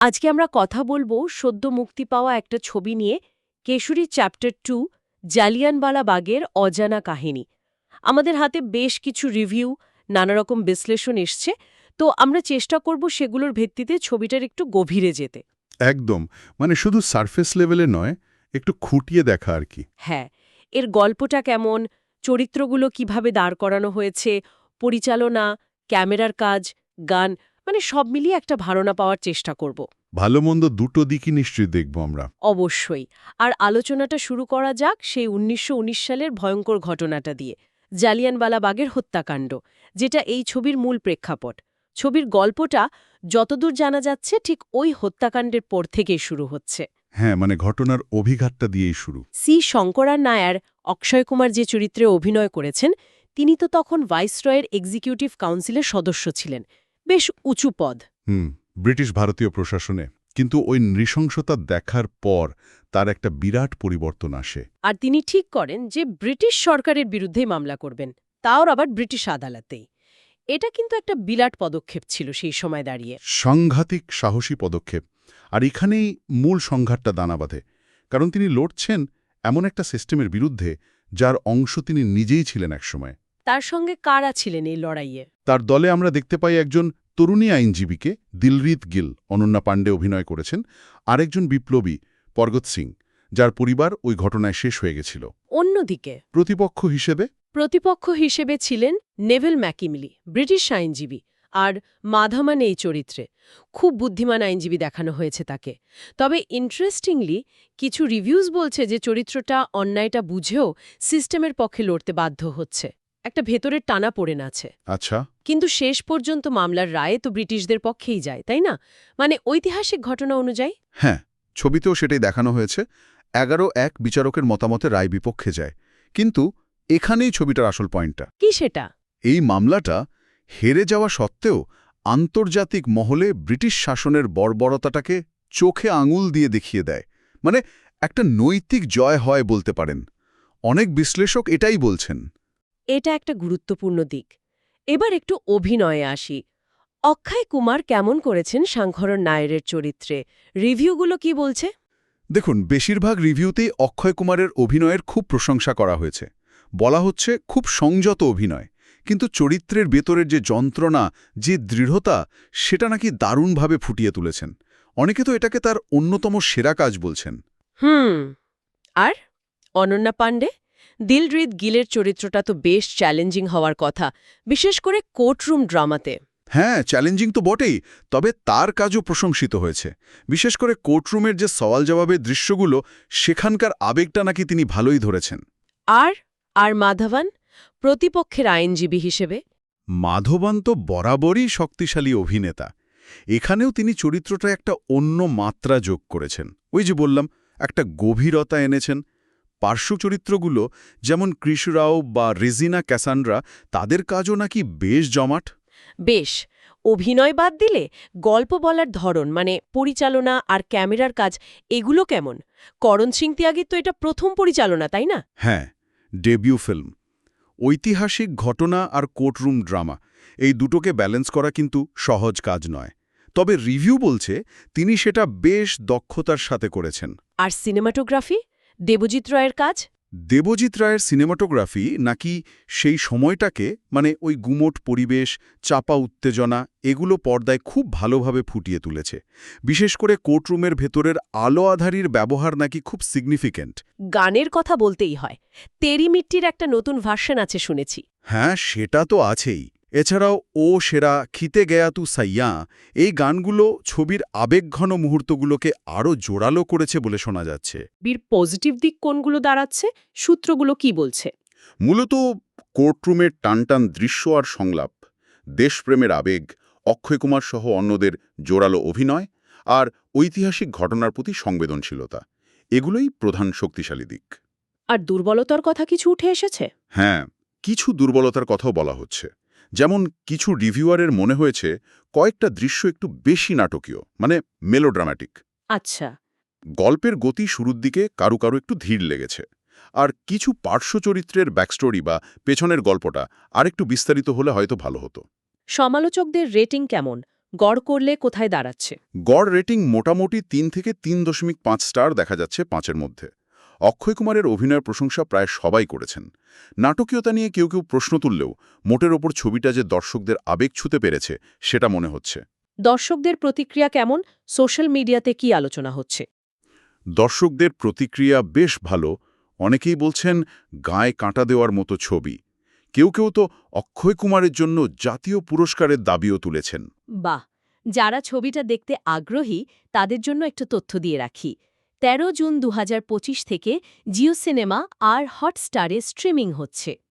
আজকে আমরা কথা বলবো সদ্য মুক্তি পাওয়া একটা ছবি নিয়ে, কেশরী চ্যাপ্টার 2, জালিয়ানওয়ালা বাগের অজানা কাহিনী। আমাদের হাতে বেশ কিছু রিভিউ, নানারকম বিশ্লেষণ এসছে, তো আমরা চেষ্টা করব সেগুলোর ভিত্তিতে ছবিটার একটু গভীরে যেতে। একদম, মানে শুধু সারফেস লেভেলে নয়, একটু খুঁটিয়ে দেখা আর কি। হ্যাঁ, এর গল্পটা কেমন, চরিত্রগুলো কিভাবে দাঁড় করানো হয়েছে, পরিচালনা, ক্যামেরার কাজ, গান, মানে সব মিলিয়ে একটা ধারণা পাওয়ার চেষ্টা করব। ভালো মন্দ দুটো দিকই নিশ্চয়ই দেখব আমরা। অবশ্যই। আর আলোচনাটা শুরু করা যাক সেই ১৯১৯ সালের ভয়ঙ্কর ঘটনাটা দিয়ে, জালিয়ানওয়ালা বাগের হত্যাকাণ্ড, যেটা এই ছবির মূল প্রেক্ষাপট। ছবির গল্পটা যতদূর জানা যাচ্ছে ঠিক ওই হত্যাকাণ্ডের পর থেকেই শুরু হচ্ছে। হ্যাঁ, মানে ঘটনার অভিঘাতটা দিয়েই শুরু। সি শঙ্করা নায়ার, অক্ষয় কুমার যে চরিত্রে অভিনয় করেছেন, তিনি তো তখন ভাইসরয়ের এক্সিকিউটিভ কাউন্সিলের সদস্য ছিলেন, বেশ উঁচু পদ। ব্রিটিশ ভারতীয় প্রশাসনে। কিন্তু ওই নৃশংসতা দেখার পর তার একটা বিরাট পরিবর্তন আসে। আর তিনি ঠিক করেন যে ব্রিটিশ সরকারের বিরুদ্ধেই মামলা করবেন, তাও আবার ব্রিটিশ আদালতেই। এটা কিন্তু একটা বিরাট পদক্ষেপ ছিল সেই সময় দাঁড়িয়ে। সাংঘাতিক সাহসী পদক্ষেপ। আর এখানেই মূল সংঘাতটা দানা বাঁধে। কারণ তিনি লড়ছেন এমন একটা সিস্টেমের বিরুদ্ধে যার অংশ তিনি নিজেই ছিলেন একসময়। তার সঙ্গে কারা ছিলেন এই লড়াইয়ে? তার দলে আমরা দেখতে পাই একজন তরুণী আইনজীবীকে, দিলরিত গিল, অনন্যা পাণ্ডে অভিনয় করেছেন, আরেকজন বিপ্লবী, পরগত সিং, যার পরিবার ওই ঘটনায় শেষ হয়ে গেছিল। অন্যদিকে প্রতিপক্ষ প্রতিপক্ষ হিসেবে ছিলেন নেভেল ম্যাকিমিলি, ব্রিটিশ আইনজীবী, আর মাধামান এই চরিত্রে। খুব বুদ্ধিমান আইনজীবী দেখানো হয়েছে তাকে। তবে ইন্টারেস্টিংলি, কিছু রিভিউজ বলছে যে চরিত্রটা অন্যায়টা বুঝেও সিস্টেমের পক্ষে লড়তে বাধ্য হচ্ছে। একটা ভেতরের টানা পড়ে আছে। আচ্ছা, কিন্তু শেষ পর্যন্ত মামলার রায়ে তো ব্রিটিশদের পক্ষেই যায়, তাই না? মানে ঐতিহাসিক ঘটনা অনুযায়ী। হ্যাঁ, ছবিতেও সেটাই দেখানো হয়েছে। ১১-১ বিচারকের মতামতে রায় বিপক্ষে যায়। কিন্তু এখানেই ছবিটার আসল পয়েন্টটা। কি সেটা? এই মামলাটা হেরে যাওয়া সত্ত্বেও আন্তর্জাতিক মহলে ব্রিটিশ শাসনের বর্বরতাটাকে চোখে আঙুল দিয়ে দেখিয়ে দেয়। মানে একটা নৈতিক জয় হয় বলতে পারেন। অনেক বিশ্লেষক এটাই বলছেন। এটা একটা গুরুত্বপূর্ণ দিক। এবার একটু অভিনয়ে আসি। অক্ষয় কুমার কেমন করেছেন শঙ্করন নায়ারের চরিত্রে? রিভিউগুলো কি বলছে? দেখুন, বেশিরভাগ রিভিউতেই অক্ষয় কুমারের অভিনয়ের খুব প্রশংসা করা হয়েছে। বলা হচ্ছে খুব সংযত অভিনয়, কিন্তু চরিত্রের ভেতরের যে যন্ত্রণা, যে দৃঢ়তা, সেটা নাকি দারুণভাবে ফুটিয়ে তুলেছেন। অনেকে তো এটাকে তার অন্যতম সেরা কাজ বলছেন। আর অনন্যা পাণ্ডে, দিলরিত গিলের চরিত্রটা তো বেশ চ্যালেঞ্জিং হওয়ার কথা, বিশেষ করে কোর্টরুম ড্রামাতে। হ্যাঁ, চ্যালেঞ্জিং তো বটেই, তবে তার কাজও প্রশংসিত হয়েছে। বিশেষ করে কোর্টরুমের যে সওয়াল জবাবের দৃশ্যগুলো, সেখানকার আবেগটা নাকি তিনি ভালোই ধরেছেন। আর আর মাধবন, প্রতিপক্ষের আইনজীবী হিসেবে। মাধবন তো বরাবরই শক্তিশালী অভিনেতা। এখানেও তিনি চরিত্রটা একটা অন্য মাত্রা যোগ করেছেন। ওই যে বললাম, একটা গভীরতা এনেছেন। পার্শ্ব চরিত্রগুলো যেমন কৃষ রাও বা রেজিনা ক্যাসান্ড্রা, তাদের কাজও নাকি বেশ জমাট। বেশ। অভিনয় বাদ দিলে গল্প বলার ধরন, মানে পরিচালনা আর ক্যামেরার কাজ, এগুলো কেমন? করণ সিং ত্যাগীর তো এটা প্রথম পরিচালনা, তাই না? হ্যাঁ, ডেবিউ ফিল্ম। ঐতিহাসিক ঘটনা আর কোর্টরুম ড্রামা, এই দুটোকে ব্যালেন্স করা কিন্তু সহজ কাজ নয়। তবে রিভিউ বলছে তিনি সেটা বেশ দক্ষতার সাথে করেছেন। আর সিনেমাটোগ্রাফি, দেবজিৎ রায়ের কাজ? দেবজিৎ রায়ের সিনেমাটোগ্রাফি নাকি সেই সময়টাকে, মানে ওই গুমোট পরিবেশ, চাপা উত্তেজনা, এগুলো পর্দায় খুব ভালোভাবে ফুটিয়ে তুলেছে। বিশেষ করে কোর্টরুমের ভেতরের আলো আধারির ব্যবহার নাকি খুব সিগনিফিক্যান্ট। গানের কথা বলতেই হয়। তেরি মিট্টির একটা নতুন ভার্সন আছে শুনেছি। হ্যাঁ, সেটা তো আছেই। এছাড়াও ও সেরা, খিতে গেয়া তু সাইয়া, এই গানগুলো ছবির আবেগঘন মুহূর্তগুলোকে আরও জোরালো করেছে বলে শোনা যাচ্ছে। বীর পজিটিভ দিক কোনগুলো দাঁড়াচ্ছে, সূত্রগুলো কি বলছে? মূলত কোর্টরুমের টানটান দৃশ্য আর সংলাপ, দেশপ্রেমের আবেগ, অক্ষয় কুমার সহ অন্যদের জোরালো অভিনয় আর ঐতিহাসিক ঘটনার প্রতি সংবেদনশীলতা, এগুলোই প্রধান শক্তিশালী দিক। আর দুর্বলতার কথা কিছু উঠে এসেছে? হ্যাঁ, কিছু দুর্বলতার কথাও বলা হচ্ছে। যেমন কিছু রিভিউয়ারের মনে হয়েছে কয়েকটা দৃশ্য একটু বেশি নাটকীয়, মানে মেলোড্রামাটিক। আচ্ছা। গল্পের গতি শুরুর দিকে কারু কারু একটু ধীর লেগেছে। আর কিছু পার্শ্ব চরিত্রের ব্যাকস্টোরি বা পেছনের গল্পটা আরেকটু বিস্তারিত হলে হয়তো ভালো হতো। সমালোচকদের রেটিং কেমন? গড় করলে কোথায় দাঁড়াচ্ছে? গড় রেটিং মোটামুটি ৩ থেকে ৩.৫ স্টার দেখা যাচ্ছে ৫-এর মধ্যে। অক্ষয় কুমারের অভিনয়ের প্রশংসা প্রায় সবাই করেছেন। নাটকীয়তা নিয়ে কেউ কেউ প্রশ্ন তুললেও মোটের ওপর ছবিটা যে দর্শকদের আবেগ ছুঁতে পেরেছে সেটা মনে হচ্ছে। দর্শকদের প্রতিক্রিয়া কেমন? সোশ্যাল মিডিয়াতে কি আলোচনা হচ্ছে? দর্শকদের প্রতিক্রিয়া বেশ ভালো। অনেকেই বলছেন গায়ে কাঁটা দেওয়ার মতো ছবি। কেউ কেউ তো অক্ষয় কুমারের জন্য জাতীয় পুরস্কারের দাবিও তুলেছেন। বাহ! যারা ছবিটা দেখতে আগ্রহী তাদের জন্য একটু তথ্য দিয়ে রাখি। ১৩ জুন ২০২৫ থেকে জিও সিনেমা আর হটস্টারে স্ট্রিমিং হচ্ছে।